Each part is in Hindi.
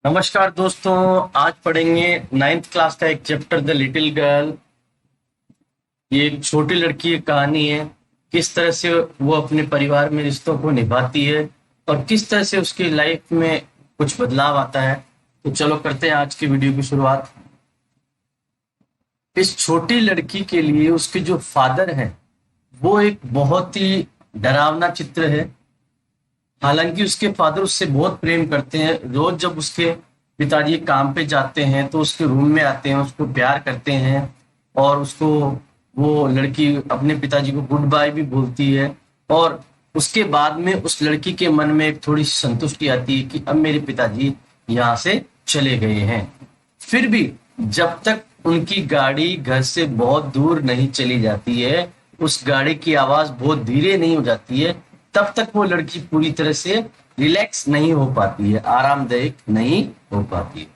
नमस्कार दोस्तों। आज पढ़ेंगे नाइन्थ क्लास का एक चैप्टर द लिटिल गर्ल। ये एक छोटी लड़की की कहानी है। किस तरह से वो अपने परिवार में रिश्तों को निभाती है और किस तरह से उसकी लाइफ में कुछ बदलाव आता है। तो चलो करते हैं आज की वीडियो की शुरुआत। इस छोटी लड़की के लिए उसके जो फादर हैं वो एक बहुत ही डरावना चित्र है। हालांकि उसके फादर उससे बहुत प्रेम करते हैं। रोज जब उसके पिताजी काम पे जाते हैं तो उसके रूम में आते हैं, उसको प्यार करते हैं और उसको वो लड़की अपने पिताजी को गुड बाय भी बोलती है। और उसके बाद में उस लड़की के मन में एक थोड़ी सी संतुष्टि आती है कि अब मेरे पिताजी यहाँ से चले गए हैं। फिर भी जब तक उनकी गाड़ी घर से बहुत दूर नहीं चली जाती है, उस गाड़ी की आवाज बहुत धीरे नहीं हो जाती है, तब तक वो लड़की पूरी तरह से रिलैक्स नहीं हो पाती है, आरामदायक नहीं हो पाती है।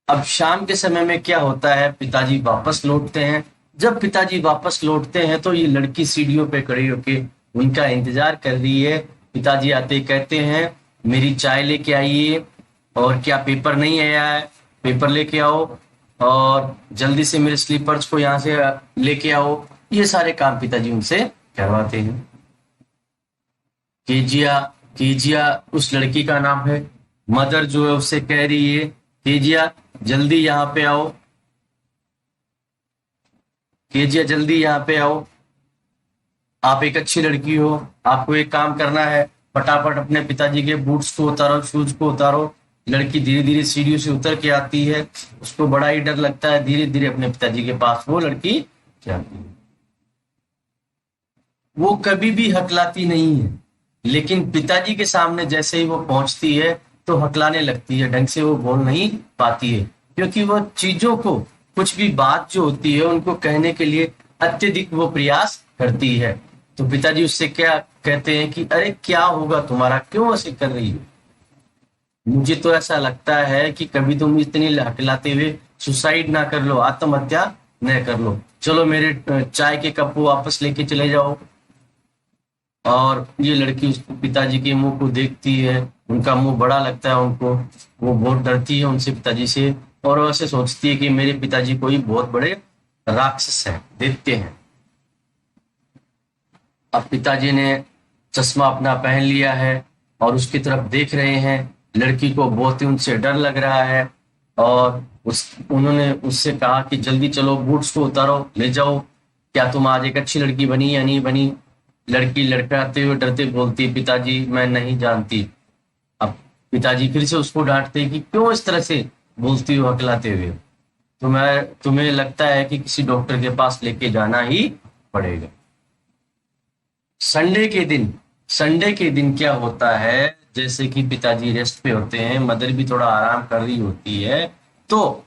अब शाम के समय में क्या होता है, पिताजी वापस लौटते हैं। जब पिताजी वापस लौटते हैं तो ये लड़की सीढ़ियों पे खड़ी होके उनका इंतजार कर रही है। पिताजी आते ही कहते हैं मेरी चाय लेके आइए, और क्या पेपर नहीं आया है, पेपर लेके आओ, और जल्दी से मेरे स्लीपर्स को यहाँ से लेके आओ। ये सारे काम पिताजी उनसे करवाते हैं। केजिया केजिया उस लड़की का नाम है। मदर जो है उससे कह रही है केजिया जल्दी यहाँ पे आओ, केजिया जल्दी यहाँ पे आओ, आप एक अच्छी लड़की हो, आपको एक काम करना है, फटाफट अपने पिताजी के बूट्स को उतारो, शूज को उतारो। लड़की धीरे धीरे सीढ़ियों से उतर के आती है। उसको बड़ा ही डर लगता है। धीरे धीरे अपने पिताजी के पास वो लड़की जाती है। वो कभी भी हकलाती नहीं है, लेकिन पिताजी के सामने जैसे ही वो पहुंचती है तो हकलाने लगती है। ढंग से वो बोल नहीं पाती है, क्योंकि वो चीजों को, कुछ भी बात जो होती है उनको कहने के लिए अत्यधिक वो प्रयास करती है। तो पिताजी उससे क्या कहते हैं कि अरे क्या होगा तुम्हारा, क्यों ऐसे कर रही हो? मुझे तो ऐसा लगता है कि कभी तुम इतनी हकलाते हुए सुसाइड ना कर लो, आत्महत्या न कर लो। चलो मेरे चाय के कप को वापस लेके चले जाओ। और ये लड़की उस पिताजी के मुंह को देखती है, उनका मुंह बड़ा लगता है उनको। वो बहुत डरती है उनसे, पिताजी से, और वो ऐसे सोचती है कि मेरे पिताजी कोई बहुत बड़े राक्षस हैं, दैत्य हैं। अब पिताजी ने चश्मा अपना पहन लिया है और उसकी तरफ देख रहे हैं। लड़की को बहुत ही उनसे डर लग रहा है और उन्होंने उससे कहा कि जल्दी चलो, बूट्स को उतारो, ले जाओ। क्या तुम आज एक अच्छी लड़की बनी या नहीं बनी? लड़की लड़काते हुए डरते बोलती पिताजी मैं नहीं जानती। अब पिताजी फिर से उसको डांटते कि क्यों इस तरह से बोलती हो हकलाते हुए? तुम्हें लगता है कि किसी डॉक्टर के पास लेके जाना ही पड़ेगा। संडे के दिन क्या होता है, जैसे कि पिताजी रेस्ट पे होते हैं, मदर भी थोड़ा आराम कर रही होती है, तो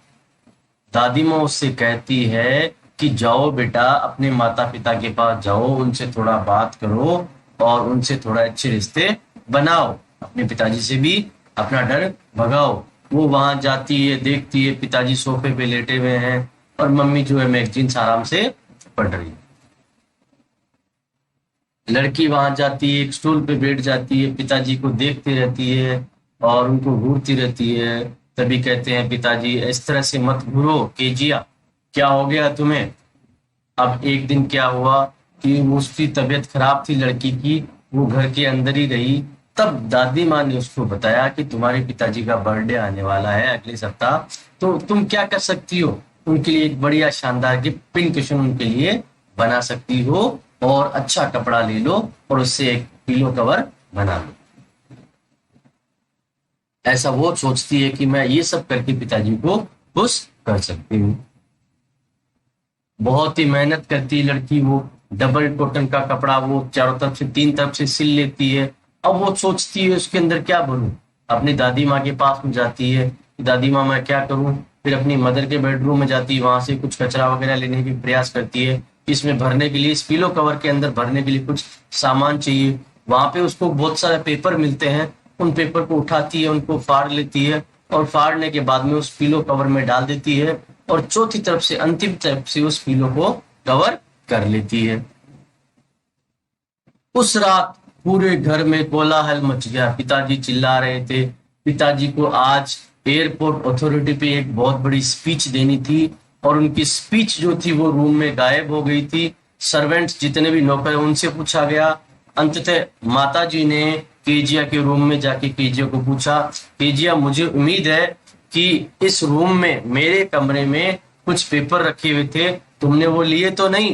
दादी माँ उससे कहती है कि जाओ बेटा अपने माता पिता के पास जाओ, उनसे थोड़ा बात करो और उनसे थोड़ा अच्छे रिश्ते बनाओ, अपने पिताजी से भी अपना डर भगाओ। वो वहां जाती है, देखती है पिताजी सोफे पे लेटे हुए हैं और मम्मी जो है मैगजीन्स आराम से पढ़ रही है। लड़की वहां जाती है, एक स्टूल पे बैठ जाती है, पिताजी को देखती रहती है और उनको घूरती रहती है। तभी कहते हैं पिताजी इस तरह से मत घूरो केजिया, क्या हो गया तुम्हें? अब एक दिन क्या हुआ कि उसकी तबीयत खराब थी लड़की की, वो घर के अंदर ही रही। तब दादी माँ ने उसको बताया कि तुम्हारे पिताजी का बर्थडे आने वाला है अगले सप्ताह, तो तुम क्या कर सकती हो, उनके लिए एक बढ़िया शानदार गिफ्ट पिन कुशन उनके लिए बना सकती हो और अच्छा कपड़ा ले लो और उससे एक पिलो कवर बना लो। ऐसा वो सोचती है कि मैं ये सब करके पिताजी को खुश कर सकती हूँ। बहुत ही मेहनत करती है लड़की। वो डबल कॉटन का कपड़ा वो चारों तरफ से, तीन तरफ से सिल लेती है। अब वो सोचती है उसके अंदर क्या भरूं। अपनी दादी माँ के पास में जाती है कि दादी माँ मैं क्या करूं। फिर अपनी मदर के बेडरूम में जाती है, वहां से कुछ कचरा वगैरह लेने की प्रयास करती है। इसमें भरने के लिए, इस पिलो कवर के अंदर भरने के लिए कुछ सामान चाहिए। वहां पे उसको बहुत सारे पेपर मिलते हैं, उन पेपर को उठाती है, उनको फाड़ लेती है और फाड़ने के बाद में उस पिलो कवर में डाल देती है और चौथी तरफ से, अंतिम तरफ से उस पिलो को कवर कर लेती है। उस रात पूरे घर में कोलाहल मच गया। पिताजी चिल्ला रहे थे, पिताजी को आज एयरपोर्ट अथॉरिटी पे एक बहुत बड़ी स्पीच देनी थी और उनकी स्पीच जो थी वो रूम में गायब हो गई थी। सर्वेंट्स जितने भी नौकर उनसे पूछा गया। अंततः माताजी ने केजिया के रूम में जाके केजिया को पूछा, केजिया मुझे उम्मीद है कि इस रूम में मेरे कमरे में कुछ पेपर रखे हुए थे, तुमने वो लिए तो नहीं?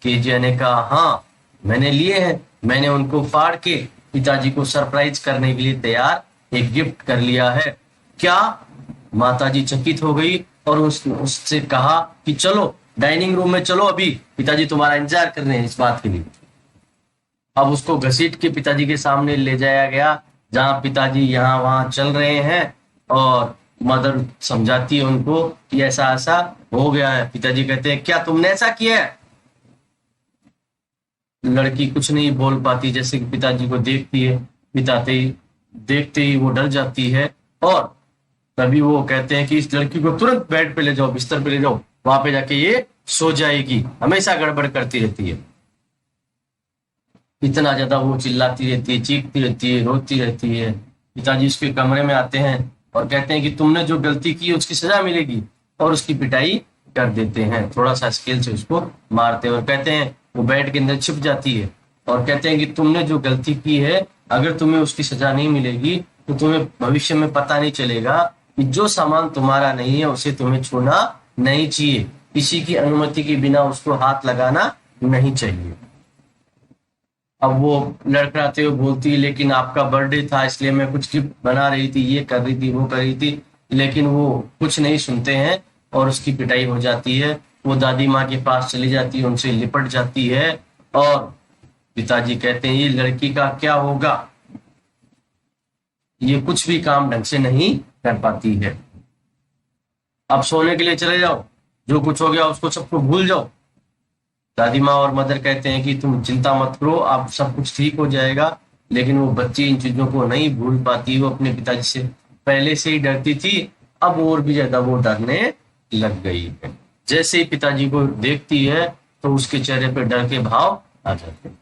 केजिया ने कहा हाँ मैंने लिए हैं, मैंने उनको फाड़ के पिताजी को सरप्राइज करने के लिए तैयार एक गिफ्ट कर लिया है। क्या? माताजी चकित हो गई और उससे कहा कि चलो डाइनिंग रूम में चलो, अभी पिताजी तुम्हारा इंतजार कर रहे हैं इस बात के लिए। अब उसको घसीट के पिताजी के सामने ले जाया गया जहां पिताजी यहाँ वहां चल रहे हैं और मदर समझाती है उनको कि ऐसा ऐसा हो गया है। पिताजी कहते हैं क्या तुमने ऐसा किया है? लड़की कुछ नहीं बोल पाती, जैसे कि पिताजी को देखती है, देखते ही वो डर जाती है और तभी वो कहते हैं कि इस लड़की को तुरंत बेड पे ले जाओ, बिस्तर पे ले जाओ, वहां पे जाके ये सो जाएगी, हमेशा गड़बड़ करती रहती है। इतना ज्यादा वो चिल्लाती रहती है, चीखती रहती है, रोती रहती है। पिताजी उसके कमरे में आते हैं और कहते हैं कि तुमने जो गलती की उसकी सजा मिलेगी, और उसकी पिटाई कर देते हैं, थोड़ा सा स्केल से उसको मारते हैं और कहते हैं, वो बेड के अंदर छिप जाती है और कहते हैं कि तुमने जो गलती की है अगर तुम्हें उसकी सजा नहीं मिलेगी तो तुम्हें भविष्य में पता नहीं चलेगा कि जो सामान तुम्हारा नहीं है उसे तुम्हें छूना नहीं चाहिए, किसी की अनुमति के बिना उसको हाथ लगाना नहीं चाहिए। अब वो लड़खड़ाते हुए बोलती है लेकिन आपका बर्थडे था इसलिए मैं कुछ गिफ्ट बना रही थी, ये कर रही थी, वो कर रही थी, लेकिन वो कुछ नहीं सुनते हैं और उसकी पिटाई हो जाती है। वो दादी माँ के पास चली जाती है, उनसे लिपट जाती है और पिताजी कहते हैं ये लड़की का क्या होगा, ये कुछ भी काम ढंग से नहीं कर पाती है, अब सोने के लिए चले जाओ, जो कुछ हो गया उसको सबको भूल जाओ। दादी माँ और मदर कहते हैं कि तुम चिंता मत करो, अब सब कुछ ठीक हो जाएगा, लेकिन वो बच्ची इन चीजों को नहीं भूल पाती। वो अपने पिताजी से पहले से ही डरती थी, अब और भी ज्यादा वो डरने लग गई है। जैसे ही पिताजी को देखती है तो उसके चेहरे पर डर के भाव आ जाते हैं।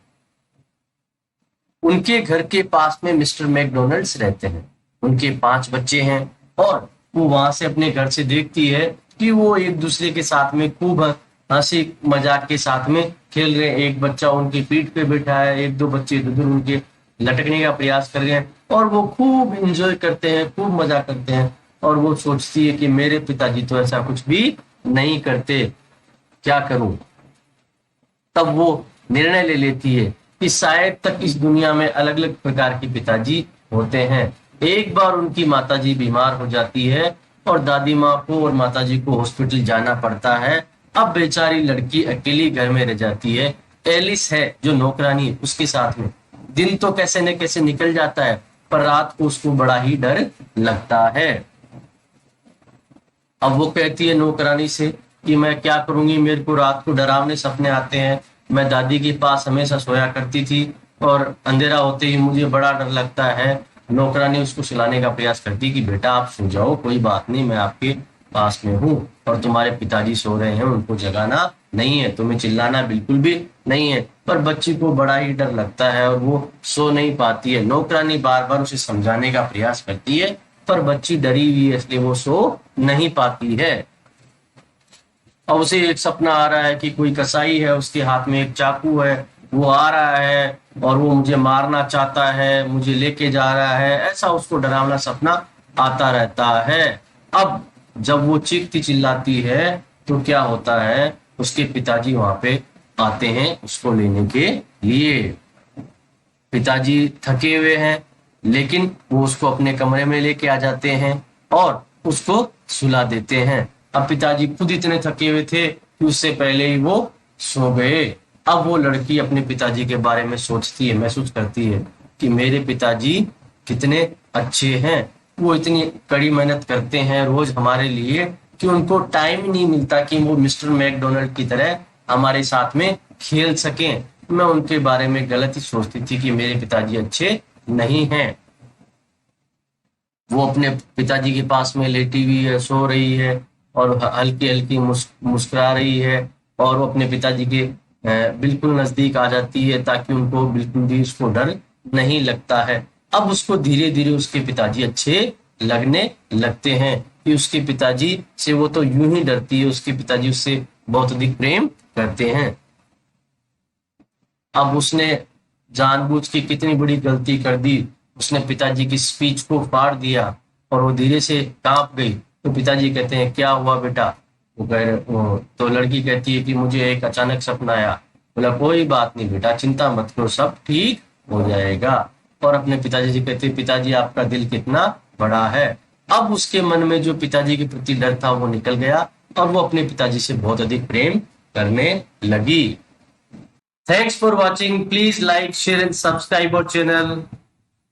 उनके घर के पास में मिस्टर मैकडोनल्ड्स रहते हैं, उनके 5 बच्चे हैं और वो वहां से अपने घर से देखती है कि वो एक दूसरे के साथ में खूब हंसी मजाक के साथ में खेल रहे हैं। एक बच्चा उनकी पीठ पे बैठा है, 1-2 बच्चे इधर उनके लटकने का प्रयास कर रहे हैं और वो खूब एंजॉय करते हैं, खूब मजा करते हैं। और वो सोचती है कि मेरे पिताजी तो ऐसा कुछ भी नहीं करते, क्या करूं? तब वो निर्णय ले लेती है कि शायद तक इस दुनिया में अलग अलग प्रकार के पिताजी होते हैं। एक बार उनकी माताजी बीमार हो जाती है और दादी माँ को और माताजी को हॉस्पिटल जाना पड़ता है। अब बेचारी लड़की अकेली घर में रह जाती है। एलिस है जो नौकरानी, उसके साथ में दिन तो कैसे न कैसे निकल जाता है, पर रात को उसको बड़ा ही डर लगता है। अब वो कहती है नौकरानी से कि मैं क्या करूंगी, मेरे को रात को डरावने सपने आते हैं, मैं दादी के पास हमेशा सोया करती थी और अंधेरा होते ही मुझे बड़ा डर लगता है। नौकरानी उसको सुलाने का प्रयास करती कि बेटा आप सो जाओ, कोई बात नहीं, मैं आपके पास में हूँ और तुम्हारे पिताजी सो रहे हैं, उनको जगाना नहीं है, तुम्हें चिल्लाना बिल्कुल भी नहीं है। पर बच्ची को बड़ा ही डर लगता है और वो सो नहीं पाती है। नौकरानी बार बार उसे समझाने का प्रयास करती है पर बच्ची डरी हुई है, इसलिए वो सो नहीं पाती है। और उसे एक सपना आ रहा है कि कोई कसाई है, उसके हाथ में एक चाकू है, वो आ रहा है और वो मुझे मारना चाहता है, मुझे लेके जा रहा है, ऐसा उसको डरावना सपना आता रहता है। अब जब वो चीखती चिल्लाती है तो क्या होता है, उसके पिताजी वहां पे आते हैं उसको लेने के लिए। पिताजी थके हुए हैं लेकिन वो उसको अपने कमरे में लेके आ जाते हैं और उसको सुला देते हैं। अब पिताजी खुद इतने थके हुए थे कि उससे पहले ही वो सो गए। अब वो लड़की अपने पिताजी के बारे में सोचती है, महसूस करती है कि मेरे पिताजी कितने अच्छे हैं, वो इतनी कड़ी मेहनत करते हैं रोज हमारे लिए कि उनको टाइम ही नहीं मिलता कि वो मिस्टर मैकडोनल्ड की तरह हमारे साथ में खेल सकें। मैं उनके बारे में गलत ही सोचती थी कि मेरे पिताजी अच्छे नहीं हैं। वो अपने पिताजी के पास में लेटी हुई है, सो रही है और हल्की हल्की मुस्कुरा रही है और वो अपने पिताजी के बिल्कुल नजदीक आ जाती है ताकि उनको बिल्कुल भी उसको डर नहीं लगता है। अब उसको धीरे धीरे उसके पिताजी अच्छे लगने लगते हैं कि उसके पिताजी से वो तो यूं ही डरती है, उसके पिताजी उससे बहुत अधिक प्रेम करते हैं। अब उसने जानबूझ के कितनी बड़ी गलती कर दी, उसने पिताजी की स्पीच को फाड़ दिया और वो धीरे से कांप गई। तो पिताजी कहते हैं क्या हुआ बेटा? तो लड़की कहती है कि मुझे एक अचानक सपना आया। बोला कोई बात नहीं बेटा, चिंता मत करो, सब ठीक हो जाएगा। और अपने पिताजी से कहते पिताजी आपका दिल कितना बड़ा है। अब उसके मन में जो पिताजी के प्रति डर था वो निकल गया और वो अपने पिताजी से बहुत अधिक प्रेम करने लगी। Thanks for watching. Please like, share and subscribe our channel.